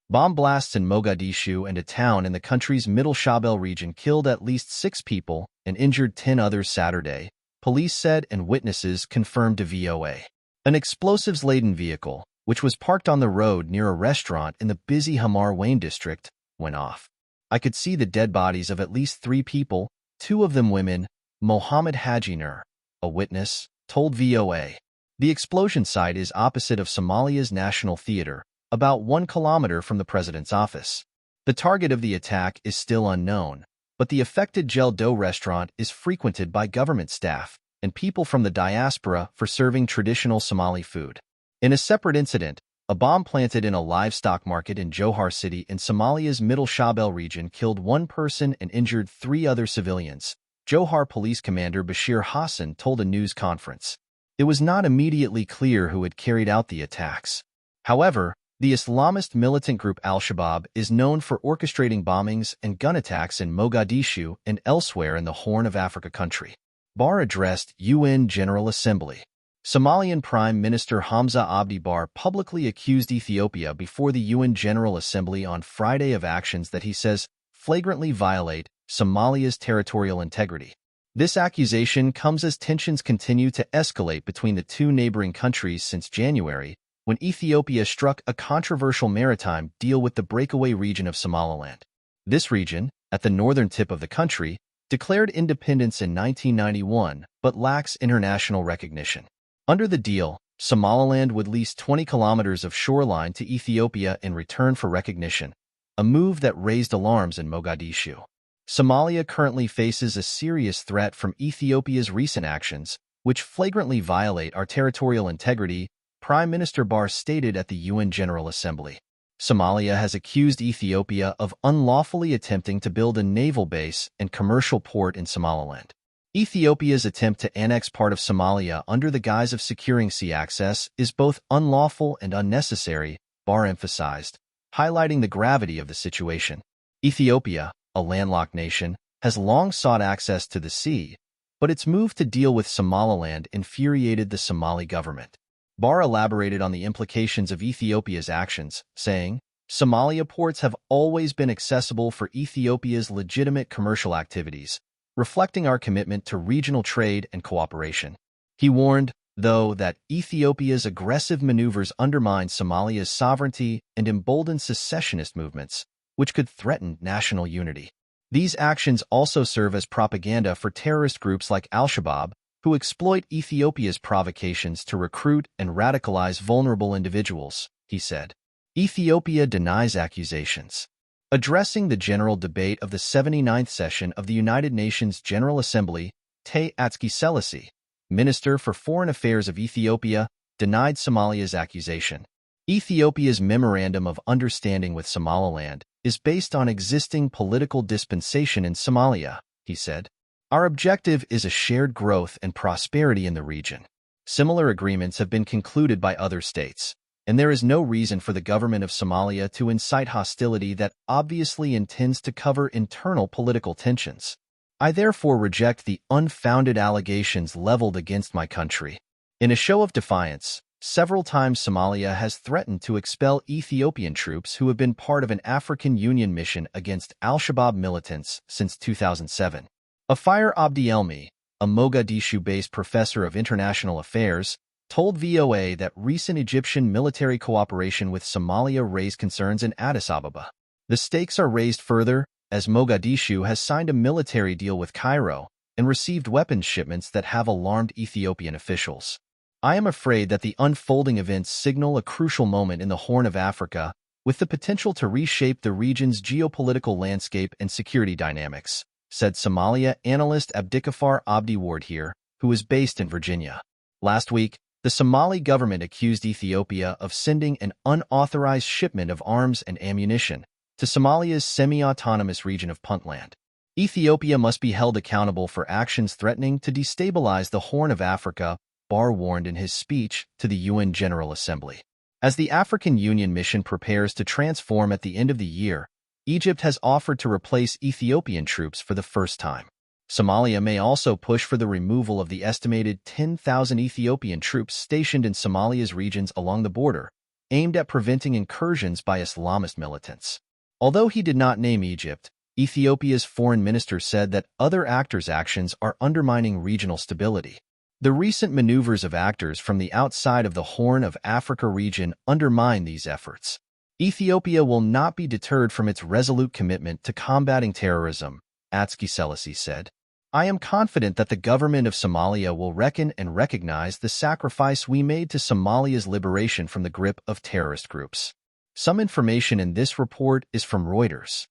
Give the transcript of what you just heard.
Bomb blasts in Mogadishu and a town in the country's Middle Shabelle region killed at least 6 people and injured 10 others Saturday, police said, and witnesses confirmed to VOA. An explosives-laden vehicle, which was parked on the road near a restaurant in the busy Hamar Wayne district, went off. I could see the dead bodies of at least 3 people, 2 of them women, Mohammed Haji Nur, a witness, told VOA. The explosion site is opposite of Somalia's National Theater, about 1 kilometer from the president's office. The target of the attack is still unknown, but the affected Gel Dough restaurant is frequented by government staff and people from the diaspora for serving traditional Somali food. In a separate incident, a bomb planted in a livestock market in Johar City in Somalia's Middle Shabelle region killed 1 person and injured 3 other civilians, Johar Police Commander Bashir Hassan told a news conference. It was not immediately clear who had carried out the attacks. However, the Islamist militant group Al-Shabaab is known for orchestrating bombings and gun attacks in Mogadishu and elsewhere in the Horn of Africa country. Barre addressed UN General Assembly. Somalian Prime Minister Hamza Abdi Barre publicly accused Ethiopia before the UN General Assembly on Friday of actions that he says flagrantly violate Somalia's territorial integrity. This accusation comes as tensions continue to escalate between the 2 neighboring countries since January, when Ethiopia struck a controversial maritime deal with the breakaway region of Somaliland. This region, at the northern tip of the country, declared independence in 1991 but lacks international recognition. Under the deal, Somaliland would lease 20 kilometers of shoreline to Ethiopia in return for recognition, a move that raised alarms in Mogadishu. Somalia currently faces a serious threat from Ethiopia's recent actions, which flagrantly violate our territorial integrity, Prime Minister Barre stated at the UN General Assembly. Somalia has accused Ethiopia of unlawfully attempting to build a naval base and commercial port in Somaliland. Ethiopia's attempt to annex part of Somalia under the guise of securing sea access is both unlawful and unnecessary, Barre emphasized, highlighting the gravity of the situation. Ethiopia, a landlocked nation, has long sought access to the sea, but its move to deal with Somaliland infuriated the Somali government. Barre elaborated on the implications of Ethiopia's actions, saying, "Somalia ports have always been accessible for Ethiopia's legitimate commercial activities, reflecting our commitment to regional trade and cooperation." He warned, though, that Ethiopia's aggressive maneuvers undermine Somalia's sovereignty and embolden secessionist movements, which could threaten national unity. These actions also serve as propaganda for terrorist groups like Al-Shabaab, who exploit Ethiopia's provocations to recruit and radicalize vulnerable individuals, he said. Ethiopia denies accusations. Addressing the general debate of the 79th session of the United Nations General Assembly, Tay Atske-Selassie, Minister for Foreign Affairs of Ethiopia, denied Somalia's accusation. Ethiopia's Memorandum of Understanding with Somaliland is based on existing political dispensation in Somalia, he said. Our objective is a shared growth and prosperity in the region. Similar agreements have been concluded by other states, and there is no reason for the government of Somalia to incite hostility that obviously intends to cover internal political tensions. I therefore reject the unfounded allegations leveled against my country. In a show of defiance, several times Somalia has threatened to expel Ethiopian troops who have been part of an African Union mission against Al-Shabaab militants since 2007. Afire Abdi Elmi, a Mogadishu-based professor of international affairs, told VOA that recent Egyptian military cooperation with Somalia raised concerns in Addis Ababa. The stakes are raised further as Mogadishu has signed a military deal with Cairo and received weapons shipments that have alarmed Ethiopian officials. I am afraid that the unfolding events signal a crucial moment in the Horn of Africa, with the potential to reshape the region's geopolitical landscape and security dynamics, said Somalia analyst Abdikafar Abdi Ward here, who is based in Virginia. Last week, the Somali government accused Ethiopia of sending an unauthorized shipment of arms and ammunition to Somalia's semi-autonomous region of Puntland. Ethiopia must be held accountable for actions threatening to destabilize the Horn of Africa, Barre warned in his speech to the UN General Assembly. As the African Union mission prepares to transform at the end of the year, Egypt has offered to replace Ethiopian troops for the first time. Somalia may also push for the removal of the estimated 10,000 Ethiopian troops stationed in Somalia's regions along the border, aimed at preventing incursions by Islamist militants. Although he did not name Egypt, Ethiopia's foreign minister said that other actors' actions are undermining regional stability. The recent maneuvers of actors from the outside of the Horn of Africa region undermine these efforts. Ethiopia will not be deterred from its resolute commitment to combating terrorism, Atski Selassie said. I am confident that the government of Somalia will reckon and recognize the sacrifice we made to Somalia's liberation from the grip of terrorist groups. Some information in this report is from Reuters.